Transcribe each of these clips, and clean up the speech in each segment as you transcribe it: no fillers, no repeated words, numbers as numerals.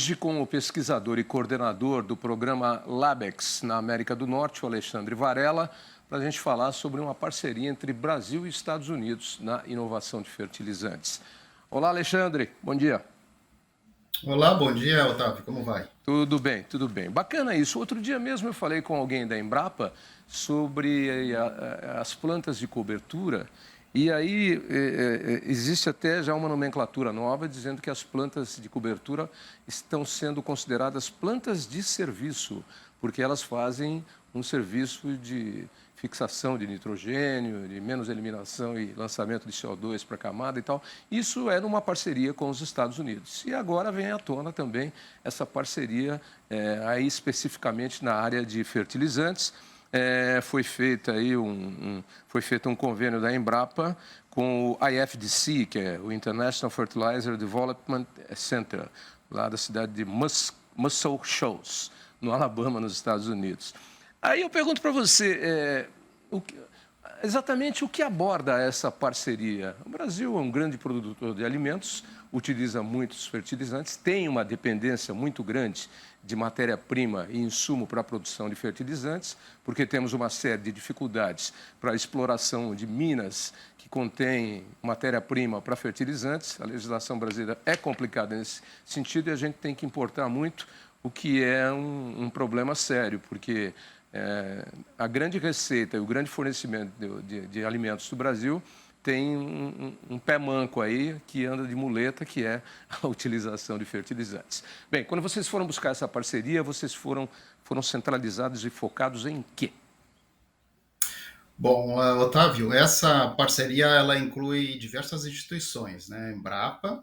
hoje com o pesquisador e coordenador do programa LabEx na América do Norte, o Alexandre Varela, para a gente falar sobre uma parceria entre Brasil e Estados Unidos na inovação de fertilizantes. Olá, Alexandre, bom dia. Olá, bom dia, Otávio, como vai? Tudo bem, tudo bem. Bacana isso. Outro dia mesmo eu falei com alguém da Embrapa sobre as plantas de cobertura e aí existe até já uma nomenclatura nova dizendo que as plantas de cobertura estão sendo consideradas plantas de serviço, porque elas fazem um serviço de fixação de nitrogênio, de menos eliminação e lançamento de CO2 para a camada e tal. Isso é numa parceria com os Estados Unidos. E agora vem à tona também essa parceria, aí especificamente na área de fertilizantes. Foi feito um convênio da Embrapa com o IFDC, que é o International Fertilizer Development Center, lá da cidade de Muscle Shoals, no Alabama, nos Estados Unidos. Aí eu pergunto para você, exatamente o que aborda essa parceria? O Brasil é um grande produtor de alimentos, utiliza muitos fertilizantes, tem uma dependência muito grande de matéria-prima e insumo para a produção de fertilizantes, porque temos uma série de dificuldades para a exploração de minas que contêm matéria-prima para fertilizantes. A legislação brasileira é complicada nesse sentido e a gente tem que importar muito, o que é um problema sério, porque a grande receita e o grande fornecimento de alimentos do Brasil tem um pé manco aí que anda de muleta, que é a utilização de fertilizantes. Bem, quando vocês foram buscar essa parceria, vocês foram centralizados e focados em quê? Bom, Otávio, essa parceria ela inclui diversas instituições, né? Embrapa,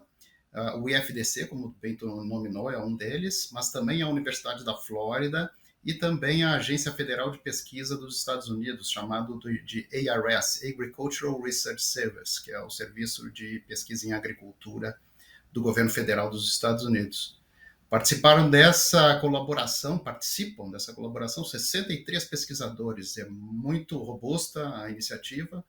o IFDC, como bem tu nominou, é um deles, mas também a Universidade da Flórida e também a Agência Federal de Pesquisa dos Estados Unidos, chamado de ARS, Agricultural Research Service, que é o Serviço de Pesquisa em Agricultura do Governo Federal dos Estados Unidos. Participam dessa colaboração 63 pesquisadores. É muito robusta a iniciativa,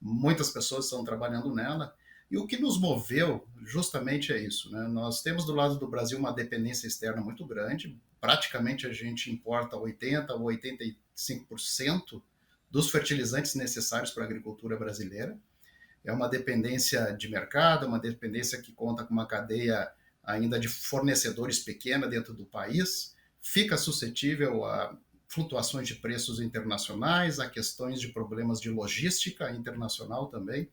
muitas pessoas estão trabalhando nela. E o que nos moveu justamente é isso, né? Nós temos do lado do Brasil uma dependência externa muito grande, praticamente a gente importa 80% ou 85% dos fertilizantes necessários para a agricultura brasileira. É uma dependência de mercado, uma dependência que conta com uma cadeia ainda de fornecedores pequena dentro do país, fica suscetível a flutuações de preços internacionais, a questões de problemas de logística internacional também.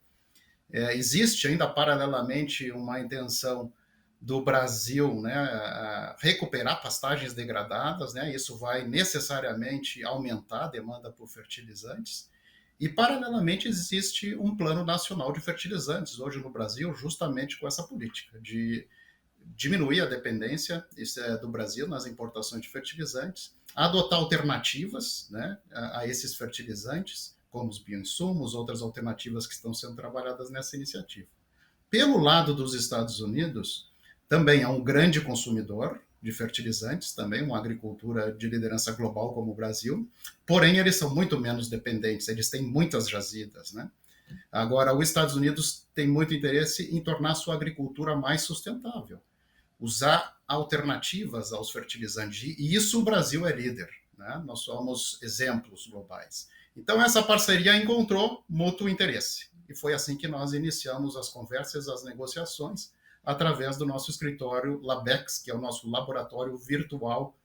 Existe ainda paralelamente uma intenção do Brasil, né, a recuperar pastagens degradadas, né, isso vai necessariamente aumentar a demanda por fertilizantes. E, paralelamente, existe um plano nacional de fertilizantes hoje no Brasil, justamente com essa política de diminuir a dependência do Brasil nas importações de fertilizantes, adotar alternativas, né, a esses fertilizantes, como os bioinsumos, outras alternativas que estão sendo trabalhadas nessa iniciativa. Pelo lado dos Estados Unidos, também é um grande consumidor de fertilizantes, também uma agricultura de liderança global como o Brasil, porém eles são muito menos dependentes, eles têm muitas jazidas, né? Agora, os Estados Unidos têm muito interesse em tornar sua agricultura mais sustentável, usar alternativas aos fertilizantes, e isso o Brasil é líder, né? Nós somos exemplos globais. Então, essa parceria encontrou mútuo interesse, e foi assim que nós iniciamos as conversas, as negociações, através do nosso escritório LabEx, que é o nosso laboratório virtual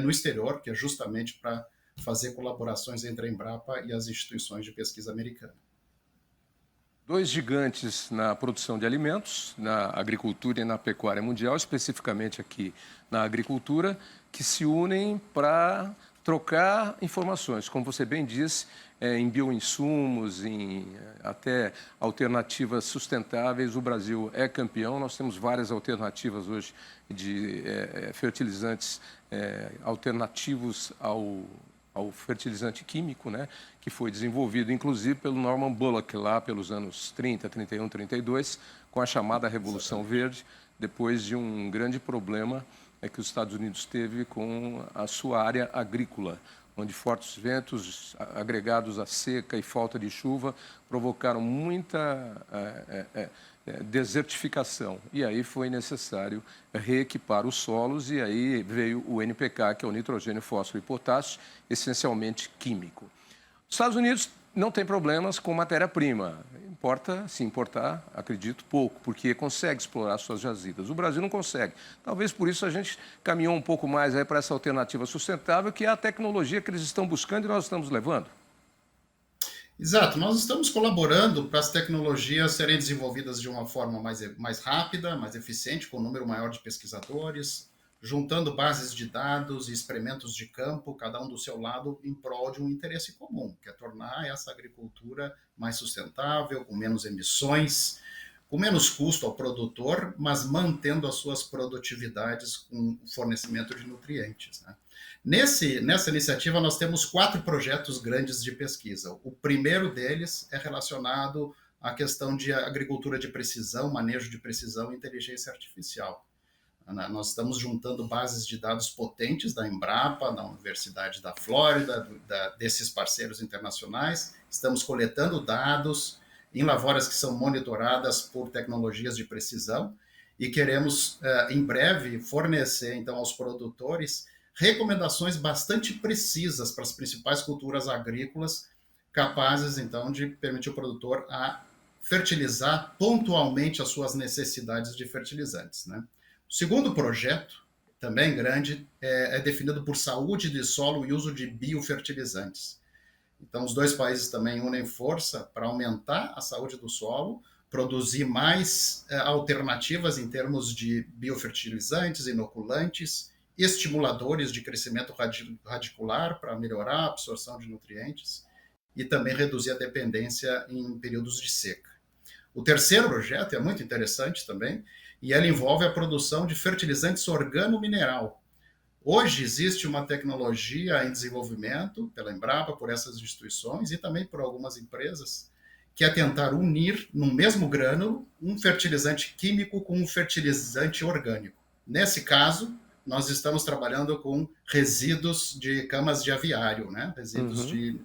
no exterior, que é justamente para fazer colaborações entre a Embrapa e as instituições de pesquisa americanas. Dois gigantes na produção de alimentos, na agricultura e na pecuária mundial, especificamente aqui na agricultura, que se unem para trocar informações, como você bem disse, em bioinsumos, em até alternativas sustentáveis. O Brasil é campeão, nós temos várias alternativas hoje de fertilizantes alternativos ao fertilizante químico, né, que foi desenvolvido, inclusive, pelo Norman Bullock, lá pelos anos 30, 31, 32, com a chamada Revolução Verde, depois de um grande problema que os Estados Unidos teve com a sua área agrícola, onde fortes ventos agregados à seca e falta de chuva provocaram muita desertificação. E aí foi necessário reequipar os solos e aí veio o NPK, que é o nitrogênio, fósforo e potássio, essencialmente químico. Os Estados Unidos não tem problemas com matéria-prima. Importa, se importar, acredito, pouco, porque consegue explorar suas jazidas. O Brasil não consegue. Talvez por isso a gente caminhou um pouco mais aí para essa alternativa sustentável, que é a tecnologia que eles estão buscando e nós estamos levando. Exato, nós estamos colaborando para as tecnologias serem desenvolvidas de uma forma mais rápida, mais eficiente, com um número maior de pesquisadores, juntando bases de dados e experimentos de campo, cada um do seu lado, em prol de um interesse comum, que é tornar essa agricultura mais sustentável, com menos emissões, com menos custo ao produtor, mas mantendo as suas produtividades com o fornecimento de nutrientes, né? Nessa iniciativa, nós temos 4 projetos grandes de pesquisa. O primeiro deles é relacionado à questão de agricultura de precisão, manejo de precisão e inteligência artificial. Nós estamos juntando bases de dados potentes da Embrapa, da Universidade da Flórida, desses parceiros internacionais. Estamos coletando dados em lavouras que são monitoradas por tecnologias de precisão e queremos, em breve, fornecer então aos produtores recomendações bastante precisas para as principais culturas agrícolas, capazes, então, de permitir ao produtor a fertilizar pontualmente as suas necessidades de fertilizantes, né? O segundo projeto, também grande, é definido por saúde de solo e uso de biofertilizantes. Então, os dois países também unem força para aumentar a saúde do solo, produzir mais alternativas em termos de biofertilizantes, inoculantes, estimuladores de crescimento radicular para melhorar a absorção de nutrientes e também reduzir a dependência em períodos de seca. O terceiro projeto é muito interessante também, e ele envolve a produção de fertilizantes organo-mineral. Hoje existe uma tecnologia em desenvolvimento pela Embrapa, por essas instituições e também por algumas empresas, que é tentar unir no mesmo grânulo um fertilizante químico com um fertilizante orgânico. Nesse caso, nós estamos trabalhando com resíduos de camas de aviário, né? Resíduos de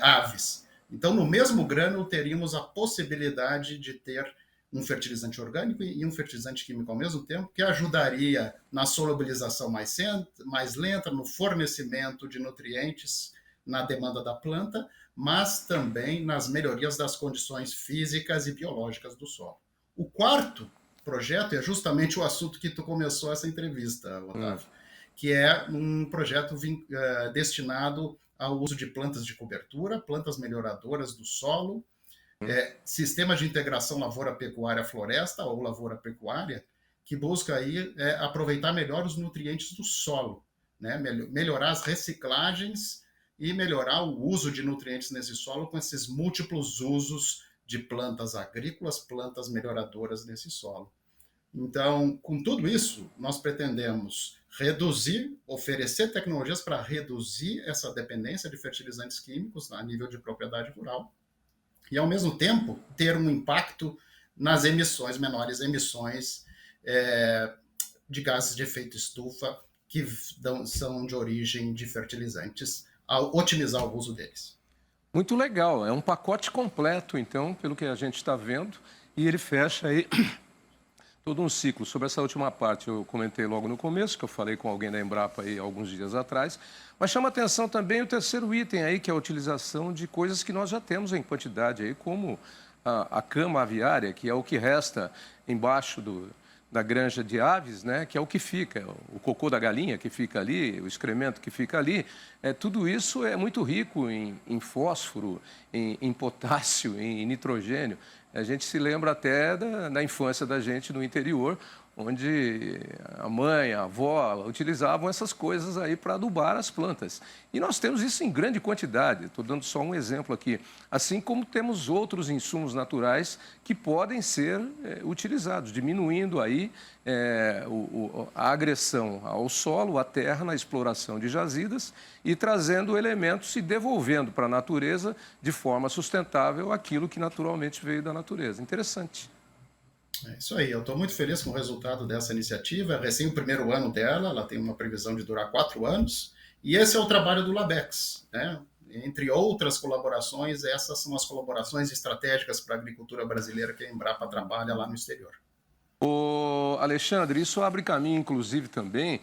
aves. Então, no mesmo grânulo, teríamos a possibilidade de ter um fertilizante orgânico e um fertilizante químico ao mesmo tempo, que ajudaria na solubilização mais lenta, no fornecimento de nutrientes, na demanda da planta, mas também nas melhorias das condições físicas e biológicas do solo. O quarto projeto é justamente o assunto que tu começou essa entrevista, Otávio, que é um projeto destinado ao uso de plantas de cobertura, plantas melhoradoras do solo, sistema de integração lavoura-pecuária-floresta ou lavoura-pecuária, que busca aí aproveitar melhor os nutrientes do solo, né? Melhorar as reciclagens e melhorar o uso de nutrientes nesse solo com esses múltiplos usos de plantas agrícolas, plantas melhoradoras nesse solo. Então, com tudo isso, nós pretendemos oferecer tecnologias para reduzir essa dependência de fertilizantes químicos a nível de propriedade rural e, ao mesmo tempo, ter um impacto nas menores emissões de gases de efeito estufa que são de origem de fertilizantes, ao otimizar o uso deles. Muito legal, é um pacote completo, então, pelo que a gente está vendo, e ele fecha aí todo um ciclo. Sobre essa última parte, eu comentei logo no começo, que eu falei com alguém da Embrapa aí alguns dias atrás, mas chama atenção também o terceiro item aí, que é a utilização de coisas que nós já temos em quantidade aí, como a cama aviária, que é o que resta embaixo da granja de aves, né, que é o que fica, o cocô da galinha que fica ali, o excremento que fica ali, tudo isso é muito rico em fósforo, em potássio, em nitrogênio. A gente se lembra até da infância da gente no interior, onde a mãe, a avó utilizavam essas coisas aí para adubar as plantas. E nós temos isso em grande quantidade, estou dando só um exemplo aqui, assim como temos outros insumos naturais que podem ser utilizados, diminuindo aí a agressão ao solo, à terra, na exploração de jazidas e trazendo elementos e devolvendo para a natureza de forma sustentável aquilo que naturalmente veio da natureza. Interessante. É isso aí, eu estou muito feliz com o resultado dessa iniciativa, é recém o primeiro ano dela, ela tem uma previsão de durar 4 anos, e esse é o trabalho do Labex, né? Entre outras colaborações, essas são as colaborações estratégicas para a agricultura brasileira que a Embrapa trabalha lá no exterior. Ô, Alexandre, isso abre caminho, inclusive, também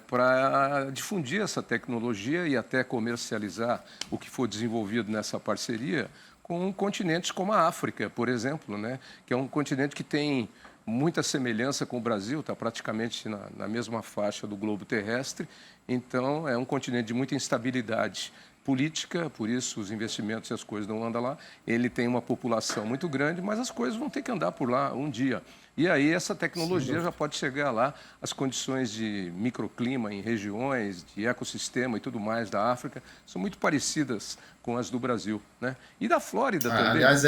para difundir essa tecnologia e até comercializar o que for desenvolvido nessa parceria com continentes como a África, por exemplo, né? Que é um continente que tem muita semelhança com o Brasil, está praticamente na mesma faixa do globo terrestre, então é um continente de muita instabilidade política, por isso os investimentos e as coisas não andam lá. Ele tem uma população muito grande, mas as coisas vão ter que andar por lá um dia. E aí essa tecnologia já pode chegar lá, as condições de microclima em regiões, de ecossistema e tudo mais da África, são muito parecidas com as do Brasil, né? E da Flórida também. Aliás,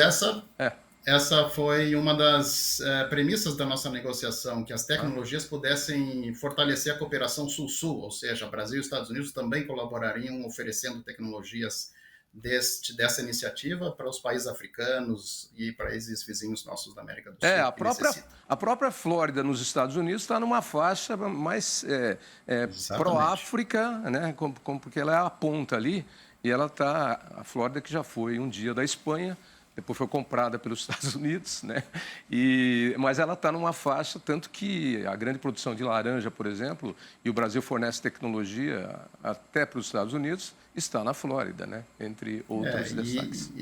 É. essa foi uma das premissas da nossa negociação, que as tecnologias pudessem fortalecer a cooperação Sul-Sul, ou seja, Brasil e Estados Unidos também colaborariam oferecendo tecnologias dessa iniciativa para os países africanos e países vizinhos nossos da América do Sul. A própria Flórida, nos Estados Unidos, está numa faixa mais pró-África, né? Porque ela é a ponta ali, e ela está, a Flórida que já foi um dia da Espanha, depois foi comprada pelos Estados Unidos, né? Mas ela está numa faixa, tanto que a grande produção de laranja, por exemplo, e o Brasil fornece tecnologia até para os Estados Unidos, está na Flórida, né? Entre outros destaques.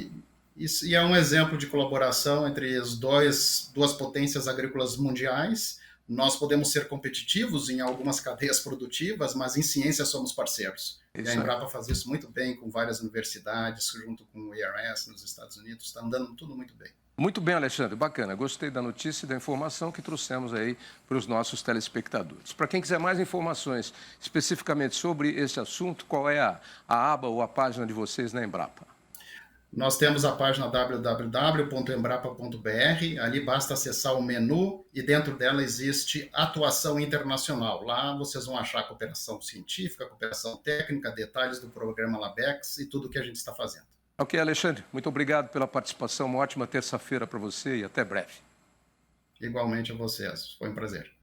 E é um exemplo de colaboração entre as duas potências agrícolas mundiais. Nós podemos ser competitivos em algumas cadeias produtivas, mas em ciência somos parceiros. E a Embrapa faz isso muito bem com várias universidades, junto com o IRS nos Estados Unidos. Está andando tudo muito bem. Muito bem, Alexandre. Bacana. Gostei da notícia e da informação que trouxemos aí para os nossos telespectadores. Para quem quiser mais informações especificamente sobre esse assunto, qual é a aba ou a página de vocês na Embrapa? Nós temos a página www.embrapa.br, ali basta acessar o menu e dentro dela existe atuação internacional. Lá vocês vão achar cooperação científica, cooperação técnica, detalhes do programa LabEx e tudo o que a gente está fazendo. Ok, Alexandre, muito obrigado pela participação, uma ótima terça-feira para você e até breve. Igualmente a vocês, foi um prazer.